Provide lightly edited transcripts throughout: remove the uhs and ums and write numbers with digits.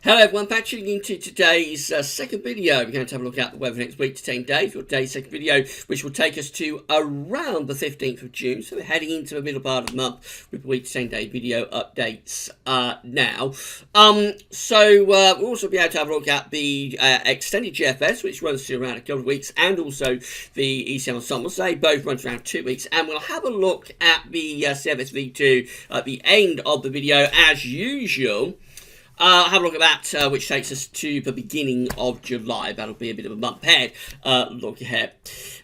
Hello everyone, back tuning into today's second video. We're going to have a look at the weather next week to 10 days. We've got today's second video, which will take us to around the 15th of June. So we're heading into the middle part of the month with the week to 10 day video updates now. We'll also be able to have a look at the extended GFS, which runs to around a couple of weeks, and also the ECM ensemble. So they both run around 2 weeks. And we'll have a look at the CFS-V2 at the end of the video, as usual. Have a look at that, which takes us to the beginning of July. That'll be a bit of a month ahead. Look ahead.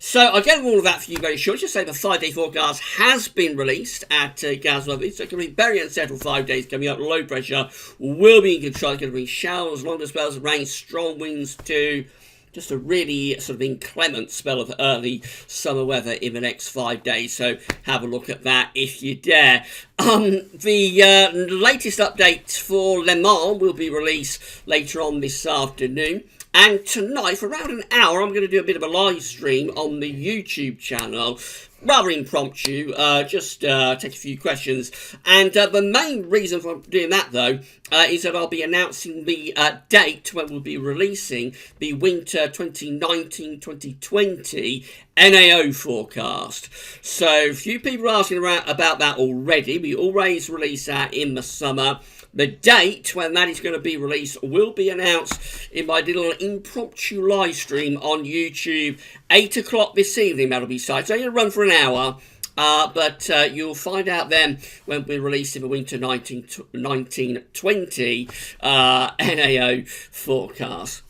So I'll get all of that for you very short. Just say the 5-day forecast has been released at Gazworthy. So it's going to be very unsettled 5 days coming up. Low pressure will be in control. It's going to bring showers, longer spells of rain, strong winds too. Just a really sort of inclement spell of early summer weather in the next 5 days. So have a look at that if you dare. The latest update for Le Mans will be released later on this afternoon. And tonight, for around an hour, I'm going to do a bit of a live stream on the YouTube channel. Rather impromptu, just take a few questions. And the main reason for doing that, though, is that I'll be announcing the date when we'll be releasing the winter 2019-2020 NAO forecast. So, a few people are asking about that already. We always release that in the summer. The date when that is going to be released will be announced in my little impromptu live stream on YouTube. 8 o'clock this evening, that'll be started. So I'm going to run for an hour. But you'll find out then when we're releasing the winter 1920 NAO forecast.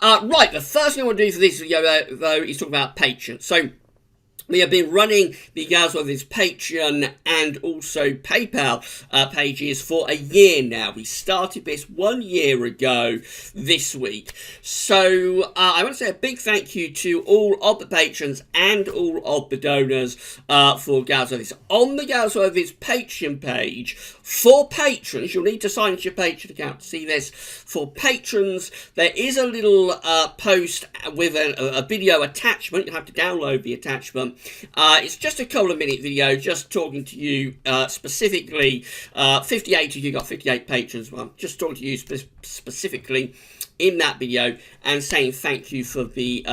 Right, the first thing I want to do for this video, though, is talk about Patreon. So we have been running the Gazworthy's Patreon and also PayPal pages for a year now. We started this 1 year ago this week. So I want to say a big thank you to all of the patrons and all of the donors for Gazworthy's. On the Gazworthy's Patreon page, for patrons, you'll need to sign into your Patreon account to see this. For patrons, there is a little post with a video attachment. You'll have to download the attachment. It's just a couple of minute video just talking to you specifically, 58 of you got 58 patrons, well, I'm just talking to you specifically in that video and saying thank you for the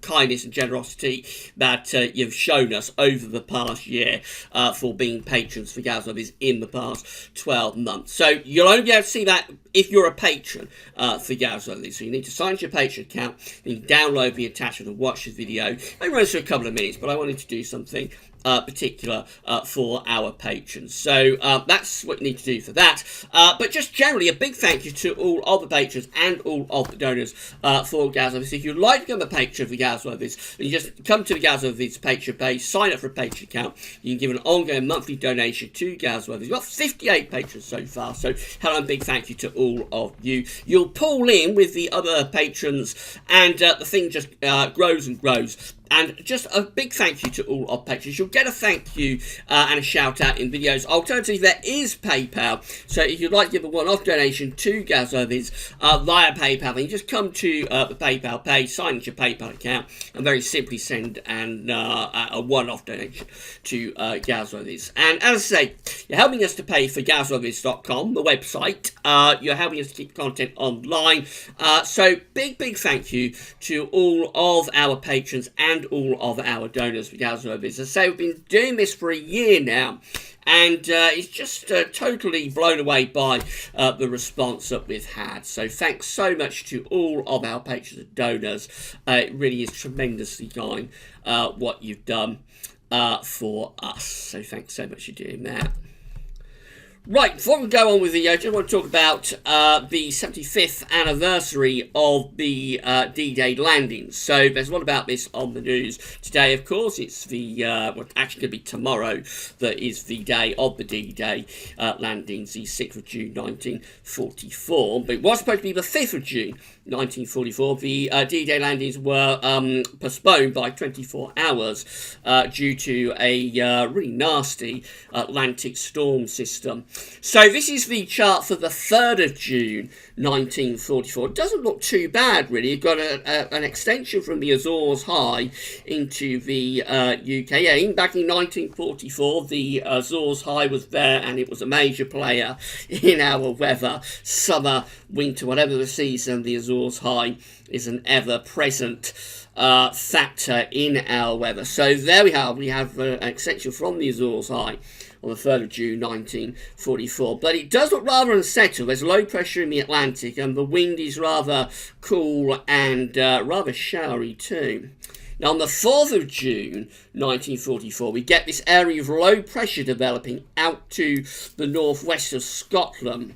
kindness and generosity that you've shown us over the past year for being patrons for Gazworthy's in the past 12 months. So you'll only be able to see that if you're a patron for Gazworthy. So you need to sign into your Patreon account, you can download the attachment and watch this video. It runs for a couple of minutes, but I wanted to do something particular for our patrons. So that's what you need to do for that. But just generally, a big thank you to all of the patrons and all of the donors for Gazworthy's. If you'd like to become a patron for Gazworthy's, you just come to the Gazworthy's Patreon page, sign up for a Patreon account. You can give an ongoing monthly donation to Gazworthy's. We've got 58 patrons so far, so hello and big thank you to all of you. You'll pull in with the other patrons, and the thing just grows and grows. And just a big thank you to all of patrons. You'll get a thank you and a shout out in videos. Alternatively, there is PayPal. So if you'd like to give a one-off donation to Gazworthy's via PayPal, then you just come to the PayPal page, sign into your PayPal account, and very simply send a one-off donation to Gazworthy's. And as I say, you're helping us to pay for Gazworthy's.com, the website. You're helping us to keep content online. So big thank you to all of our patrons and all of our donors for Gazworthy's. As I say, we've been doing this for a year now, and it's just totally blown away by the response that we've had. So thanks so much to all of our patrons and donors. It really is tremendously kind what you've done for us. So thanks so much for doing that. Right, before we go on with the video, I just want to talk about the 75th anniversary of the D-Day landings. So there's a lot about this on the news today, of course. It's the, well, actually going to be tomorrow, that is the day of the D-Day landings, the 6th of June 1944. But it was supposed to be the 5th of June 1944. The D-Day landings were postponed by 24 hours due to a really nasty Atlantic storm system So this is the chart for the 3rd of June 1944. It doesn't look too bad, really. You've got an extension from the Azores high into the UK. Yeah, even back in 1944, the Azores high was there, and it was a major player in our weather. Summer, winter, whatever the season, the Azores high is an ever-present factor in our weather. So there we are. We have an extension from the Azores high on the 3rd of June 1944. But it does look rather unsettled. There's low pressure in the Atlantic, and the wind is rather cool and rather showery too. Now, on the 4th of June 1944, we get this area of low pressure developing out to the northwest of Scotland.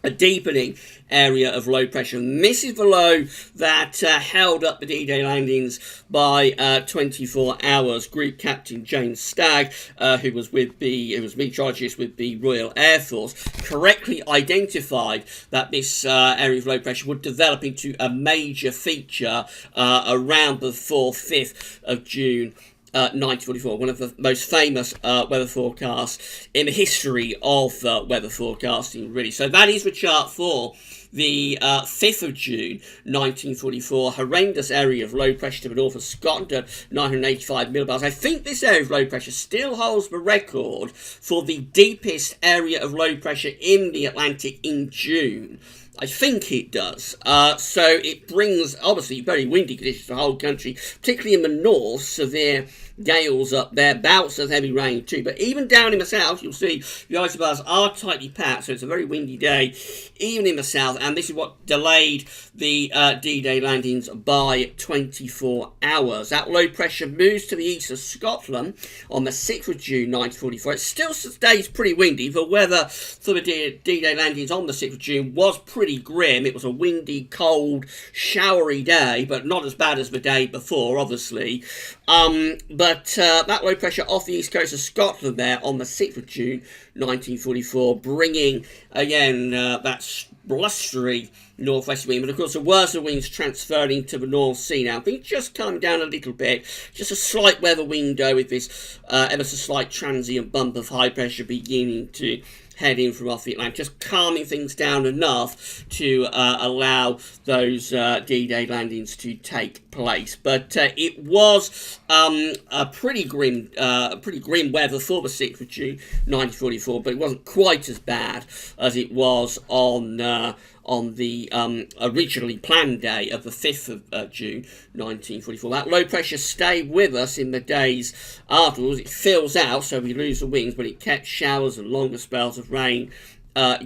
A deepening area of low pressure. And this is the low that held up the D-Day landings by 24 hours. Group Captain James Stagg, who was meteorologist with the Royal Air Force, correctly identified that this area of low pressure would develop into a major feature around the 4th, 5th of June 1944, one of the most famous weather forecasts in the history of weather forecasting, really. So that is the chart for the 5th of June 1944. Horrendous area of low pressure to the north of Scotland at 985 millibars. I think this area of low pressure still holds the record for the deepest area of low pressure in the Atlantic in June. I think it does. So it brings, obviously, very windy conditions to the whole country, particularly in the north, severe gales up there, bouts of heavy rain too. But even down in the south, you'll see the isobars are tightly packed, so it's a very windy day, even in the south, and this is what delayed the D-Day landings by 24 hours. That low pressure moves to the east of Scotland on the 6th of June 1944. It still stays pretty windy. The weather for the D-Day landings on the 6th of June was pretty grim. It was a windy, cold, showery day, but not as bad as the day before, obviously. But that low pressure off the east coast of Scotland there on the 6th of June 1944, bringing, again, that blustery northwest wind. But of course, the worst of winds transferring to the North Sea now. Things just calm down a little bit. Just a slight weather window with this ever so slight transient bump of high pressure beginning to head in from off the Atlantic, just calming things down enough to allow those D-Day landings to take place. But it was a pretty grim weather for the 6th of June 1944, but it wasn't quite as bad as it was on the originally planned day of the 5th of June 1944. That low pressure stayed with us in the days afterwards. It fills out, so we lose the winds, but it kept showers and longer spells of rain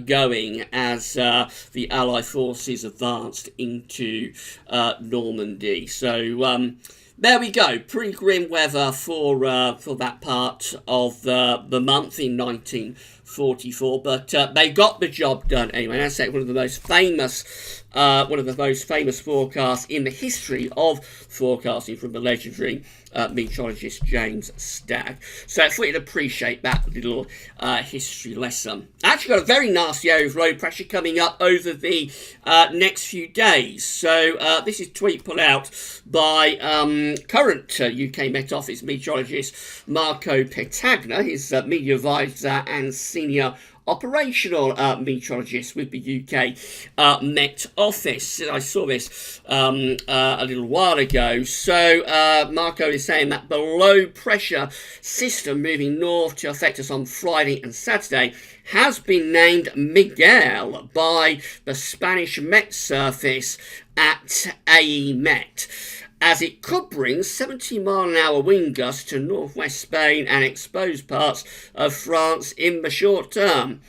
going as the Allied forces advanced into Normandy. So there we go. Pretty grim weather for that part of the month in 1944, but they got the job done anyway. That's one of the most famous forecasts in the history of forecasting from the legendary meteorologist James Stagg. So I thought you'd appreciate that little history lesson. I actually got a very nasty area of low pressure coming up over the next few days. So this is a tweet put out by current UK Met Office meteorologist Marco Petagna, his media advisor and senior operational meteorologist with the UK Met Office. I saw this a little while ago. So Marco is saying that the low pressure system moving north to affect us on Friday and Saturday has been named Miguel by the Spanish Met Service at AEMET, as it could bring 70-mile-an-hour wind gusts to northwest Spain and expose parts of France in the short term.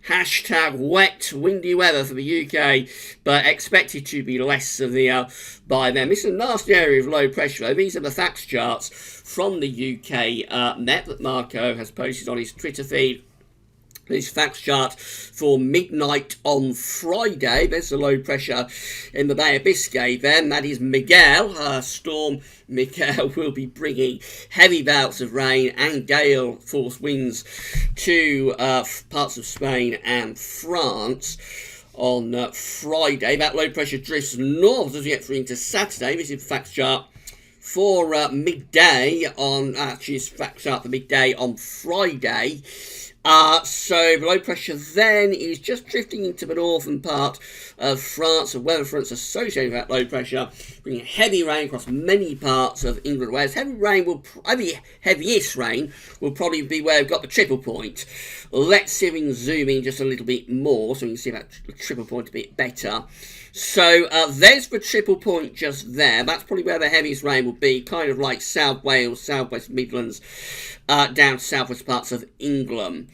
Hashtag wet, windy weather for the UK, but expected to be less severe by then. This is a nasty area of low pressure, though. These are the facts charts from the UK Met that Marco has posted on his Twitter feed. This facts chart for midnight on Friday. There's the low pressure in the Bay of Biscay then. That is Miguel. Storm Miguel will be bringing heavy bouts of rain and gale force winds to parts of Spain and France on Friday. That low pressure drifts north as we get through into Saturday. This is the facts chart for midday on, actually it's facts chart for midday on Friday. So low pressure then is just drifting into the northern part of France, and weather fronts associated with that low pressure, bringing heavy rain across many parts of England. Whereas heaviest rain will probably be where we've got the triple point. Let's see if we can zoom in just a little bit more so we can see that triple point a bit better. So there's the triple point just there. That's probably where the heaviest rain will be, kind of like South Wales, South West Midlands, down to southwest parts of England.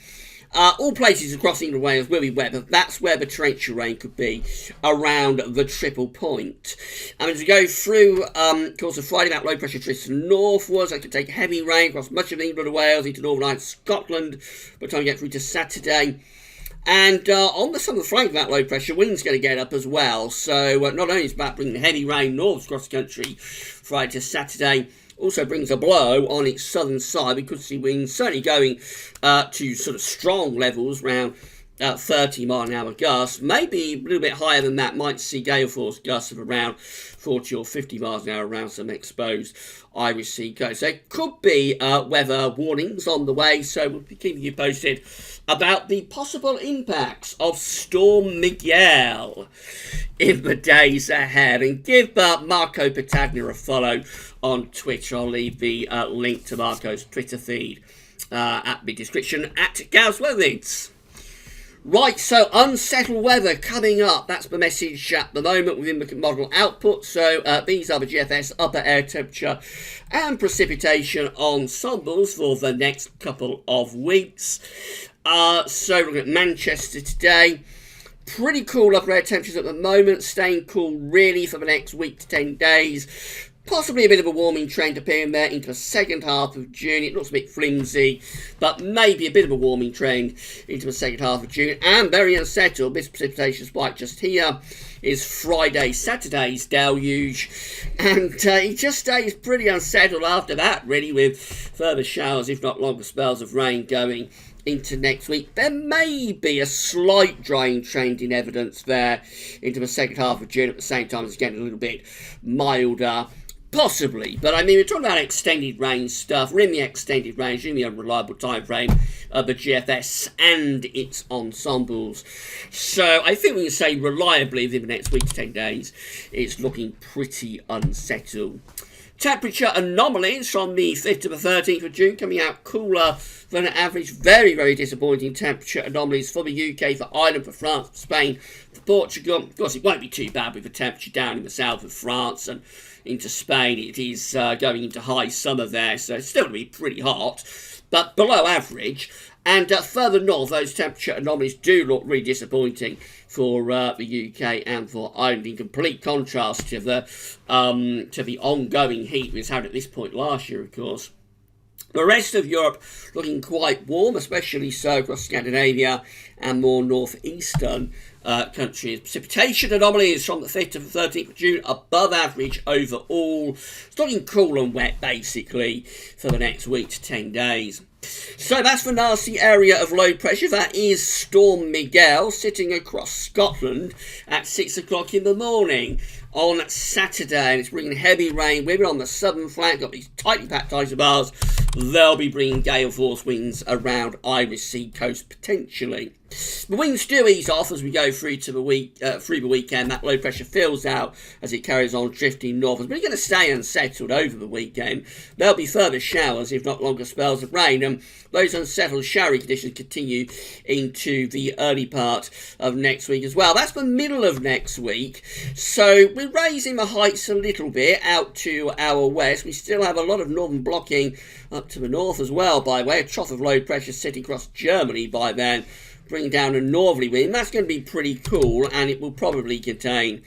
All places across England and Wales will be wet, but that's where the torrential rain could be, around the triple point. And as we go through, of course, the Friday, that low pressure drifts northwards. That could take heavy rain across much of England and Wales into Northern Ireland, Scotland, by the time we get through to Saturday. And on the southern flank of that low pressure, wind's going to get up as well. So not only is it about bringing heavy rain north across the country Friday to Saturday, also brings a blow on its southern side. We could see winds certainly going to sort of strong levels, around 30 mile an hour gusts. Maybe a little bit higher than that. Might see gale force gusts of around 40 or 50 miles an hour around some exposed Irish Sea coast. There could be weather warnings on the way, so we'll be keeping you posted about the possible impacts of Storm Miguel in the days ahead. And give Marco Patagna a follow on Twitter. I'll leave the link to Marco's Twitter feed at the description at Gaz Weatherleads. Right, so unsettled weather coming up. That's the message at the moment within the model output. So these are the GFS upper air temperature and precipitation ensembles for the next couple of weeks. So looking at Manchester today. Pretty cool upper air temperatures at the moment. Staying cool really for the next week to 10 days. Possibly a bit of a warming trend appearing there into the second half of June. It looks a bit flimsy, but maybe a bit of a warming trend into the second half of June. And very unsettled, this precipitation spike just here is Friday, Saturday's deluge. And it just stays pretty unsettled after that, really, with further showers, if not longer spells of rain going into next week. There may be a slight drying trend in evidence there into the second half of June, at the same time as it's getting a little bit milder. Possibly, but I mean, we're talking about extended range stuff. We're in the extended range, in the unreliable time frame of the GFS and its ensembles. So I think we can say reliably within the next week to 10 days, it's looking pretty unsettled. Temperature anomalies from the 5th to the 13th of June coming out cooler than average. Very, very disappointing temperature anomalies for the UK, for Ireland, for France, for Spain, for Portugal. Of course, it won't be too bad with the temperature down in the south of France and into Spain. It is going into high summer there, so it's still going to be pretty hot, but below average. And further north, those temperature anomalies do look really disappointing for the UK and for Ireland, in complete contrast to the ongoing heat we've had at this point last year, of course. The rest of Europe looking quite warm, especially so across Scandinavia and more northeastern countries. Precipitation anomalies from the 5th to the 13th of June, above average overall. It's looking cool and wet, basically, for the next week to 10 days. So that's the nasty area of low pressure. That is Storm Miguel sitting across Scotland at 6 o'clock in the morning on Saturday. And it's bringing heavy rain with it on the southern flank. Got these tightly packed isobars. They'll be bringing gale force winds around Irish Sea coast potentially. The winds do ease off as we go through to the weekend. That low pressure fills out as it carries on drifting northwards, but it's going to stay unsettled over the weekend. There'll be further showers, if not longer spells of rain, and those unsettled showery conditions continue into the early part of next week as well. That's the middle of next week, so we're raising the heights a little bit out to our west. We still have a lot of northern blocking up to the north as well, by the way. A trough of low pressure sitting across Germany by then, bring down a northerly wind. That's going to be pretty cool, and it will probably contain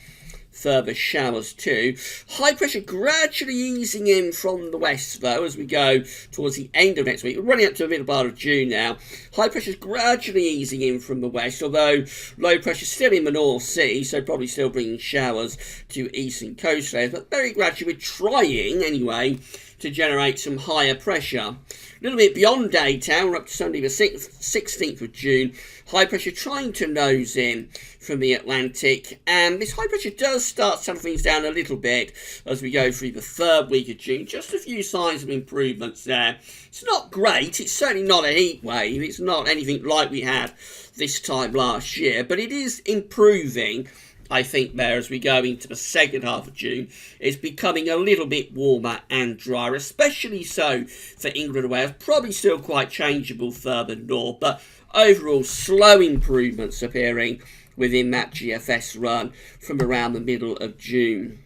further showers too. High pressure gradually easing in from the west, though, as we go towards the end of next week. We're running up to the middle part of June now. High pressure is gradually easing in from the west, although low pressure still in the North Sea, so probably still bringing showers to eastern coast areas, but very gradually. We're trying, anyway, to generate some higher pressure. A little bit beyond daytime, we're up to Sunday the 16th of June. High pressure trying to nose in from the Atlantic, and this high pressure does start settling things down a little bit as we go through the third week of June. Just a few signs of improvements there. It's not great, it's certainly not a heat wave, it's not anything like we had this time last year, but it is improving. I think there as we go into the second half of June, it's becoming a little bit warmer and drier, especially so for England and Wales. Probably still quite changeable further north, but overall slow improvements appearing within that GFS run from around the middle of June.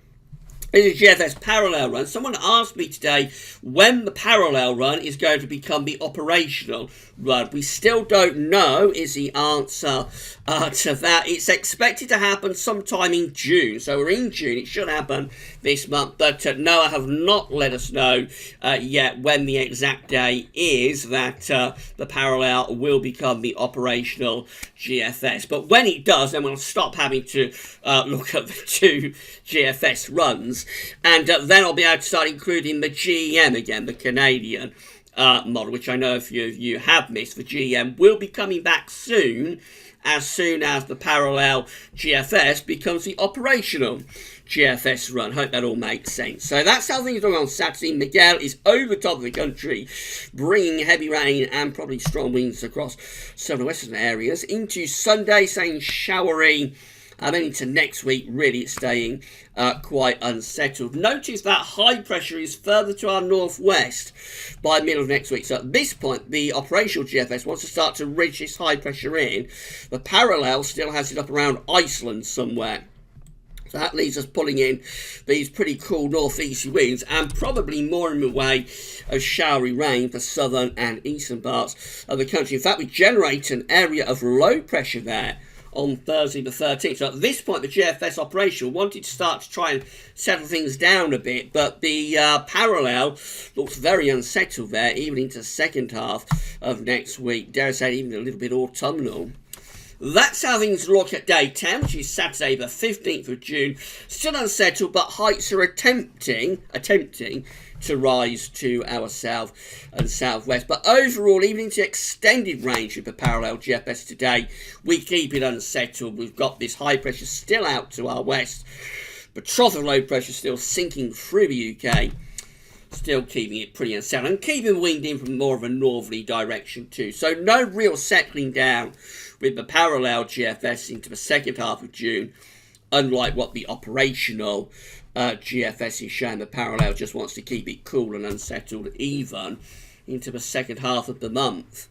This is GFS parallel run. Someone asked me today when the parallel run is going to become the operational run. We still don't know is the answer to that. It's expected to happen sometime in June. So we're in June. It should happen this month. But NOAA have not let us know yet when the exact day is that the parallel will become the operational GFS. But when it does, then we'll stop having to look at the two GFS runs. And then I'll be able to start including the GEM again, the Canadian model, which I know a few of you have missed. The GEM will be coming back soon as the parallel GFS becomes the operational GFS run. Hope that all makes sense. So that's how things are on Saturday. Miguel is over top of the country, bringing heavy rain and probably strong winds across southern western areas. Into Sunday, saying showery. And then into next week, really it's staying quite unsettled. Notice that high pressure is further to our northwest by middle of next week. So at this point, the operational GFS wants to start to ridge this high pressure in. The parallel still has it up around Iceland somewhere. So that leaves us pulling in these pretty cool northeasterly winds and probably more in the way of showery rain for southern and eastern parts of the country. In fact, we generate an area of low pressure there on Thursday the 13th. So at this point, the GFS operation wanted to start to try and settle things down a bit, but the parallel looks very unsettled there, even into the second half of next week. Dare I say, even a little bit autumnal. That's how things look at day 10, which is Saturday the 15th of June. Still unsettled, but heights are attempting to rise to our south and southwest. But overall, even into extended range of the parallel GFS today, we keep it unsettled. We've got this high pressure still out to our west, but trough of low pressure still sinking through the UK. Still keeping it pretty unsettled and keeping the wind in from more of a northerly direction too. So no real settling down with the parallel GFS into the second half of June, unlike what the operational GFS is showing. The parallel just wants to keep it cool and unsettled even into the second half of the month.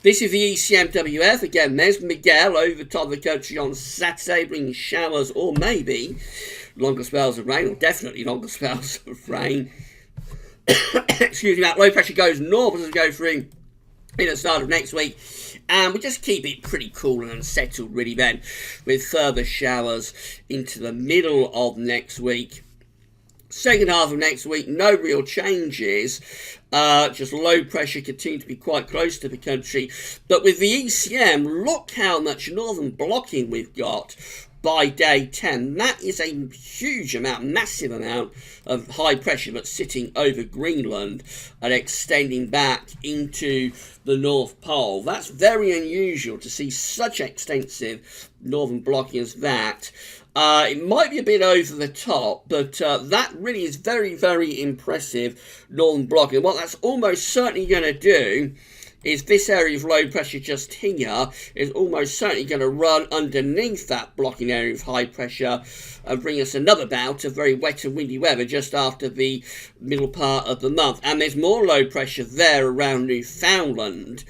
This is the ECMWF. Again, there's Miguel over top of the country on Saturday, bringing showers or maybe longer spells of rain, or definitely longer spells of rain. Excuse me, that low pressure goes north as we go through in the start of next week, and we just keep it pretty cool and unsettled really then, with further showers into the middle of next week. Second half of next week, no real changes, just low pressure continue to be quite close to the country, but with the ECM, look how much northern blocking we've got by day 10. That is a huge amount, massive amount of high pressure that's sitting over Greenland and extending back into the North Pole. That's very unusual to see such extensive northern blocking as that. It might be a bit over the top, but that really is very, very impressive northern blocking. What that's almost certainly going to do is this area of low pressure just here is almost certainly going to run underneath that blocking area of high pressure and bring us another bout of very wet and windy weather just after the middle part of the month. And there's more low pressure there around Newfoundland.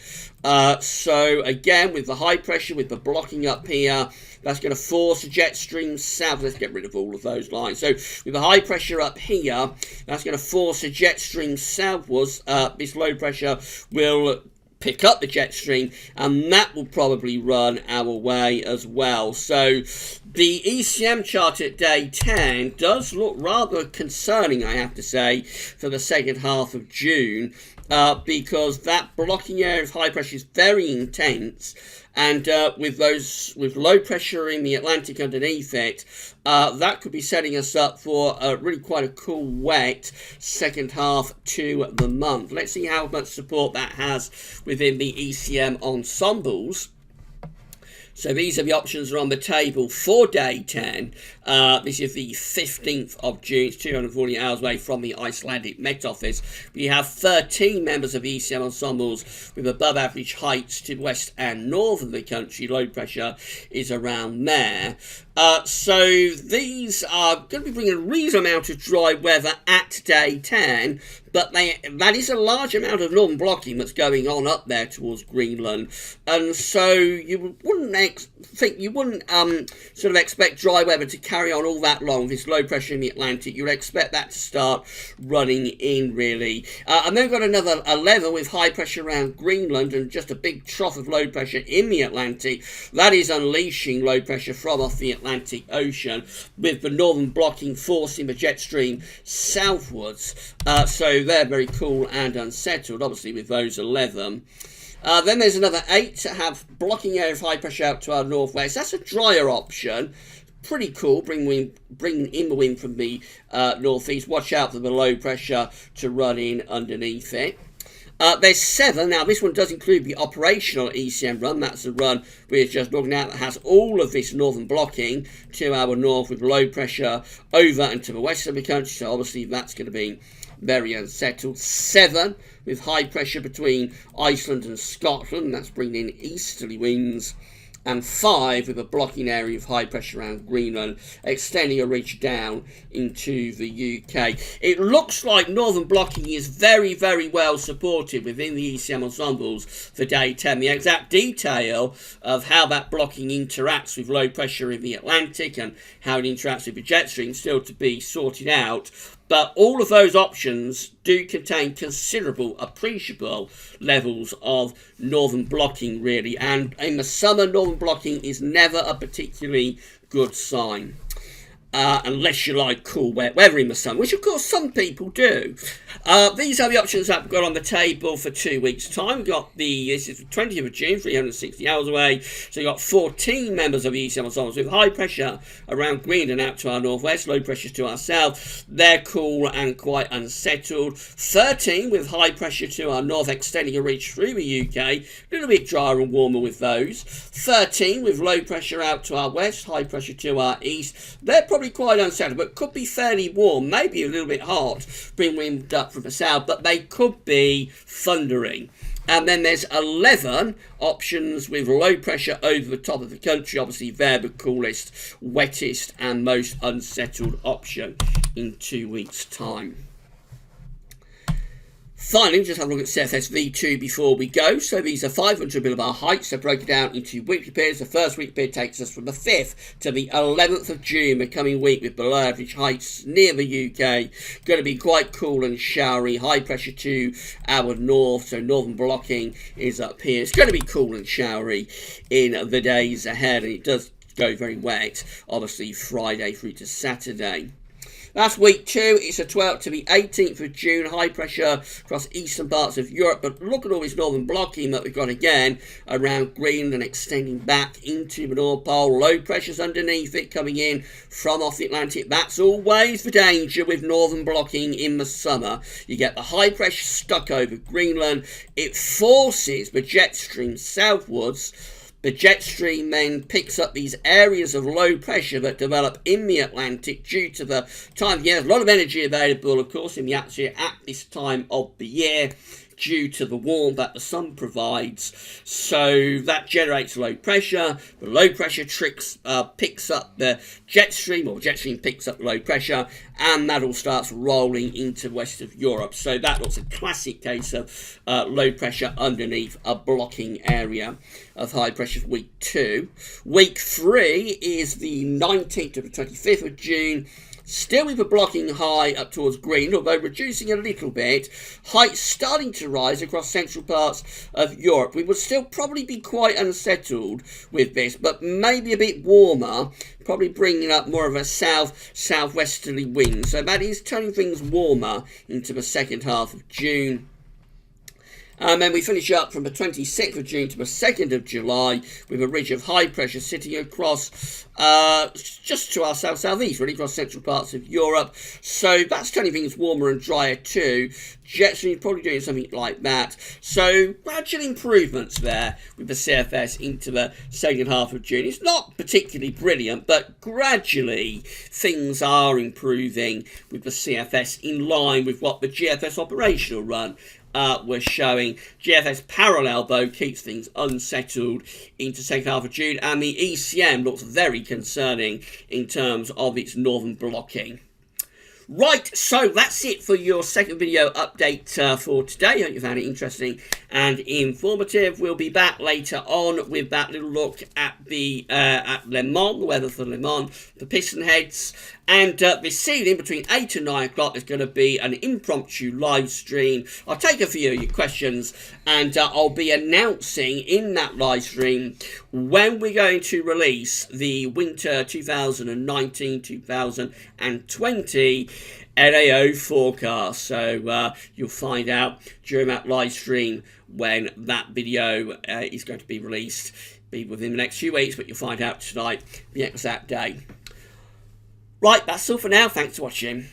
So again, with the high pressure, with the blocking up here, that's going to force a jet stream south. Let's get rid of all of those lines. So with the high pressure up here, that's going to force a jet stream southwards. This low pressure will pick up the jet stream, and that will probably run our way as well. So the ECM chart at day 10 does look rather concerning, I have to say, for the second half of June, because that blocking area of high pressure is very intense, and with low pressure in the Atlantic underneath it, that could be setting us up for really quite a cool, wet second half to the month. Let's see how much support that has within the ECM ensembles. So these are the options that are on the table for day 10. This is the 15th of June. It's 240 hours away from the Icelandic Met Office. We have 13 members of the ECM ensembles with above average heights to west and north of the country. Low pressure is around there. So these are going to be bringing a reasonable amount of dry weather at day 10, but that is a large amount of northern blocking that's going on up there towards Greenland, and so you wouldn't sort of expect dry weather to carry on all that long. This low pressure in the Atlantic, you would expect that to start running in really. And then we've got another 11 with high pressure around Greenland and just a big trough of low pressure in the Atlantic. That is unleashing low pressure from off the Atlantic Ocean, with the northern blocking forcing the jet stream southwards. So they're very cool and unsettled, obviously, with those 11. Then there's another 8 to have blocking area of high pressure out to our northwest. That's a drier option. Pretty cool, bringing in the wind from the northeast. Watch out for the low pressure to run in underneath it. There's 7. Now, this one does include the operational ECM run. That's the run we're just looking at that has all of this northern blocking to our north with low pressure over and to the west of the country. So, obviously, that's going to be very unsettled. 7 with high pressure between Iceland and Scotland. That's bringing in easterly winds. And 5 with a blocking area of high pressure around Greenland, extending a reach down into the UK. It looks like northern blocking is very, very well supported within the ECM ensembles for day 10. The exact detail of how that blocking interacts with low pressure in the Atlantic and how it interacts with the jet stream still to be sorted out. But all of those options do contain considerable, appreciable levels of northern blocking, really. And in the summer, northern blocking is never a particularly good sign. Unless you like cool, wet weather in the summer, which of course some people do. These are the options that we've got on the table for 2 weeks' time. We've got this is the 20th of June, 360 hours away. So you've got 14 members of the ECM ensembles with high pressure around Greenland out to our northwest, low pressure to our south. They're cool and quite unsettled. 13 with high pressure to our north, extending a reach through the UK. A little bit drier and warmer with those. 13 with low pressure out to our west, high pressure to our east. They're probably quite unsettled, but could be fairly warm, maybe a little bit hot, bring wind up from the south, but they could be thundering. And then there's 11 options with low pressure over the top of the country. Obviously, they're the coolest, wettest, and most unsettled option in 2 weeks' time. Finally, just have a look at CFS V2 before we go. So these are 500 millibar heights. They're broken down into weekly periods. The first week period takes us from the 5th to the 11th of June, the coming week, with below average heights near the UK. Going to be quite cool and showery. High pressure to our north, so northern blocking is up here. It's going to be cool and showery in the days ahead, and it does go very wet, obviously, Friday through to Saturday. That's week 2. It's the 12th to the 18th of June. High pressure across eastern parts of Europe. But look at all this northern blocking that we've got again around Greenland and extending back into the North Pole. Low pressures underneath it coming in from off the Atlantic. That's always the danger with northern blocking in the summer. You get the high pressure stuck over Greenland. It forces the jet stream southwards. The jet stream then picks up these areas of low pressure that develop in the Atlantic due to the time of year. There's a lot of energy available, of course, in the atmosphere at this time of the year due to the warmth that the sun provides. So that generates low pressure. The low pressure picks up the jet stream, or jet stream picks up low pressure, and that all starts rolling into west of Europe. So that looks a classic case of low pressure underneath a blocking area of high pressure for week 2. Week 3 is the 19th to the 25th of June. Still with a blocking high up towards Greenland, although reducing a little bit. Heights starting to rise across central parts of Europe. We would still probably be quite unsettled with this, but maybe a bit warmer, probably bringing up more of a southwesterly wind. So that is turning things warmer into the second half of June. And then we finish up from the 26th of June to the 2nd of July with a ridge of high pressure sitting across just to our south-southeast, really, across central parts of Europe. So that's turning things warmer and drier too. Jet stream probably doing something like that. So gradual improvements there with the CFS into the second half of June. It's not particularly brilliant, but gradually things are improving with the CFS in line with what the GFS operational run was showing. GFS parallel, though, keeps things unsettled into second half of June, and the ECM looks very concerning in terms of its northern blocking. Right, so that's it for your second video update for today. I hope you found it interesting and informative. We'll be back later on with that little look at the at Le Mans, the weather for Le Mans, the piston heads, and this evening between 8 and 9 o'clock there's going to be an impromptu live stream. I'll take a few of your questions and I'll be announcing in that live stream when we're going to release the winter 2019-2020 NAO forecast. So you'll find out during that live stream when that video is going to be released. Be within the next few weeks, but you'll find out tonight the exact day. Right, that's all for now. Thanks for watching.